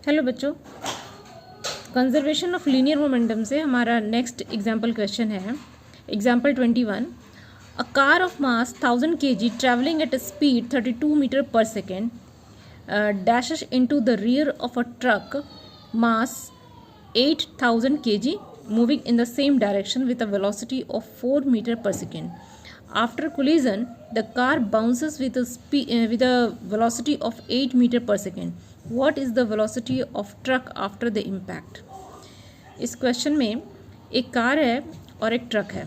Hello बच्चों, conservation of linear momentum से हमारा नेक्स्ट एग्जाम्पल क्वेश्चन है। एग्जाम्पल 21, a car of mass 1000 kg travelling at a speed 32 metre पर second dashes into the rear of a truck mass 8000 kg moving in the same direction with a velocity of 4 meter per second. After collision, the car bounces with a velocity of 8 meter per second. What is the velocity of truck after the impact? इस question में एक car है और एक truck है।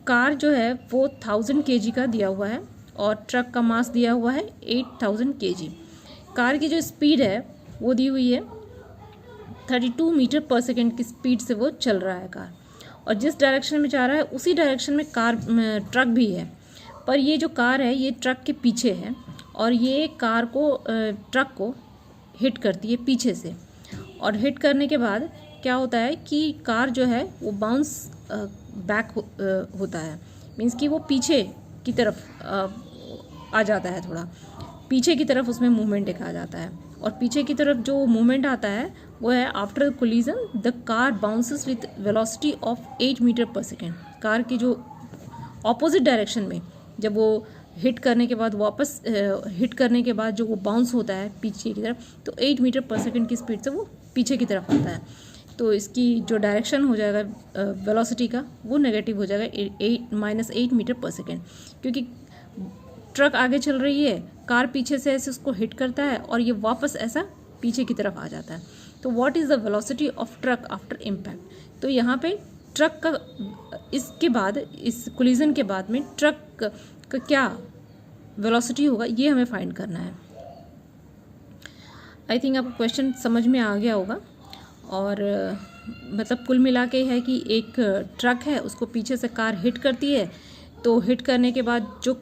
Car जो है वो 1000 kg का दिया हुआ है और ट्रक का मास दिया हुआ है 8000 kg। कार की जो स्पीड है वो दी हुई है 32 मीटर पर सेकेंड की स्पीड से वो चल रहा है कार, और जिस डायरेक्शन में जा रहा है उसी डायरेक्शन में ट्रक भी है। पर ये जो कार है ये ट्रक के पीछे है और ये कार को ट्रक को हिट करती है पीछे से, और हिट करने के बाद क्या होता है कि कार जो है वो बाउंस बैक होता है। मीन्स कि वो पीछे की तरफ आ जाता है, थोड़ा पीछे की तरफ उसमें मूवमेंट एक आ जाता है, और पीछे की तरफ जो मूवमेंट आता है वो है after collision the car bounces with velocity of 8 metre पर सेकेंड। कार की जो ऑपोजिट डायरेक्शन में जब वो हिट करने के बाद वापस हिट करने के बाद जो वो बाउंस होता है पीछे की तरफ, तो 8 मीटर पर सेकेंड की स्पीड से वो पीछे की तरफ आता है। तो इसकी जो डायरेक्शन हो जाएगा वेलोसिटी का वो नेगेटिव हो जाएगा -8 मीटर पर सेकेंड, क्योंकि ट्रक आगे चल रही है, कार पीछे से ऐसे उसको हिट करता है और ये वापस ऐसा पीछे की तरफ आ जाता है। तो what is the velocity of truck after impact? तो यहाँ पे ट्रक का इसके बाद, इस कोलिजन के बाद में ट्रक का क्या वेलोसिटी होगा ये हमें फाइंड करना है। आई थिंक आपको क्वेश्चन समझ में आ गया होगा। और मतलब कुल मिला के है कि एक ट्रक है, उसको पीछे से कार हिट करती है, तो हिट करने के बाद जो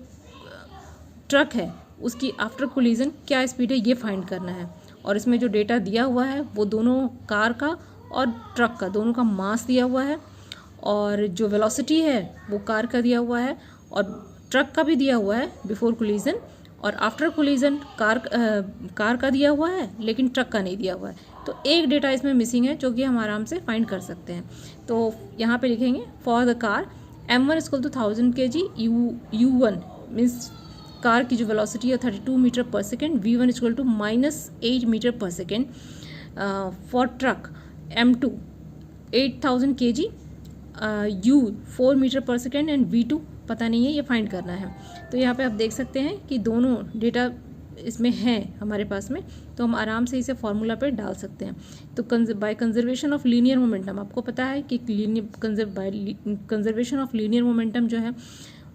ट्रक है उसकी आफ्टर कोलिजन क्या स्पीड है ये फाइंड करना है। और इसमें जो डेटा दिया हुआ है वो दोनों कार का और ट्रक का दोनों का मास दिया हुआ है, और जो वेलोसिटी है वो कार का दिया हुआ है और ट्रक का भी दिया हुआ है बिफोर कोलिजन, और आफ्टर कोलिजन कार का दिया हुआ है लेकिन ट्रक का नहीं दिया हुआ है। तो एक डेटा इसमें मिसिंग है जो कि हम आराम से फाइंड कर सकते हैं। तो यहाँ पे लिखेंगे for the car m1 = 1000 kg, u1 means car की जो वेलोसिटी है 32 मीटर पर सेकेंड, v1 = -8 मीटर पर second. For truck m2 8000 kg, u 4 metre पर सेकेंड एंड v2 पता नहीं है, ये फाइंड करना है। तो यहाँ पे आप देख सकते हैं कि दोनों डेटा इसमें हैं हमारे पास में, तो हम आराम से इसे फॉर्मूला पे डाल सकते हैं। तो by conservation of linear momentum, आपको पता है कि कंजर्वेशन ऑफ लीनियर मोमेंटम जो है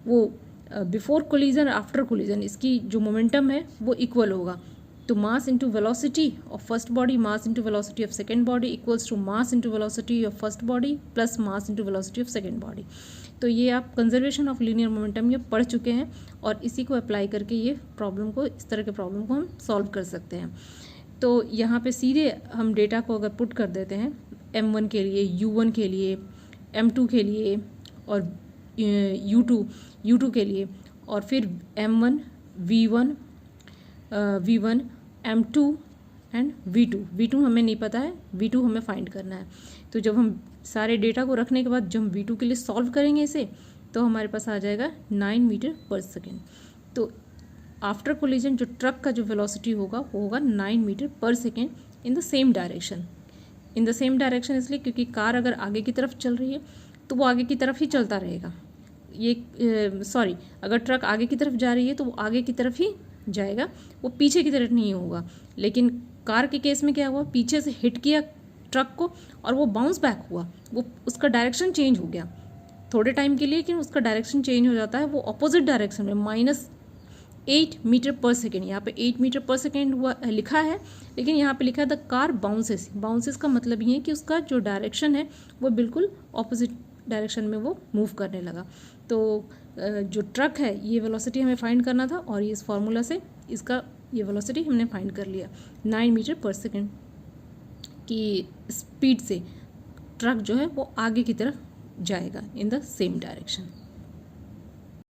वो बिफोर कोलिजन आफ्टर कोलिजन इसकी जो मोमेंटम है वो इक्वल होगा। तो mass into velocity of first body mass into velocity of second body equals to mass into velocity of first body plus mass into velocity of second body. तो ये आप conservation of linear momentum ये पढ़ चुके हैं, और इसी को अप्लाई करके ये प्रॉब्लम को, इस तरह के प्रॉब्लम को हम सॉल्व कर सकते हैं। तो यहाँ पे सीधे हम डेटा को अगर पुट कर देते हैं m1 के लिए, u1 के लिए, m2 के लिए और u2 के लिए, और फिर m1 v1 m2 and v2 हमें नहीं पता है, v2 हमें फाइंड करना है। तो जब हम सारे डेटा को रखने के बाद जब हम v2 के लिए सॉल्व करेंगे इसे, तो हमारे पास आ जाएगा 9 मीटर पर सेकेंड। तो आफ्टर कोलिजन जो ट्रक का जो वेलोसिटी होगा वो होगा 9 मीटर पर second in the same direction. In the same direction इसलिए क्योंकि कार अगर आगे की तरफ चल रही है तो वो आगे की तरफ ही चलता रहेगा। अगर ट्रक आगे की तरफ जा रही है तो वो आगे की तरफ ही जाएगा, वो पीछे की तरफ नहीं होगा। लेकिन कार के केस में क्या हुआ, पीछे से हिट किया ट्रक को और वो बाउंस बैक हुआ, वो उसका डायरेक्शन चेंज हो गया थोड़े टाइम के लिए, लेकिन उसका डायरेक्शन चेंज हो जाता है, वो अपोजिट डायरेक्शन में -8 मीटर पर सेकेंड। यहाँ पे 8 मीटर पर सेकेंड हुआ लिखा है, लेकिन यहाँ पे लिखा है द कार बाउंसेस का मतलब ये है कि उसका जो डायरेक्शन है वो बिल्कुल ऑपोजिट डायरेक्शन में वो मूव करने लगा। तो जो ट्रक है ये वेलोसिटी हमें फाइंड करना था, और इस फार्मूला से इसका ये वेलोसिटी हमने फाइंड कर लिया। 9 मीटर पर सेकेंड की स्पीड से ट्रक जो है वो आगे की तरफ जाएगा इन द सेम डायरेक्शन।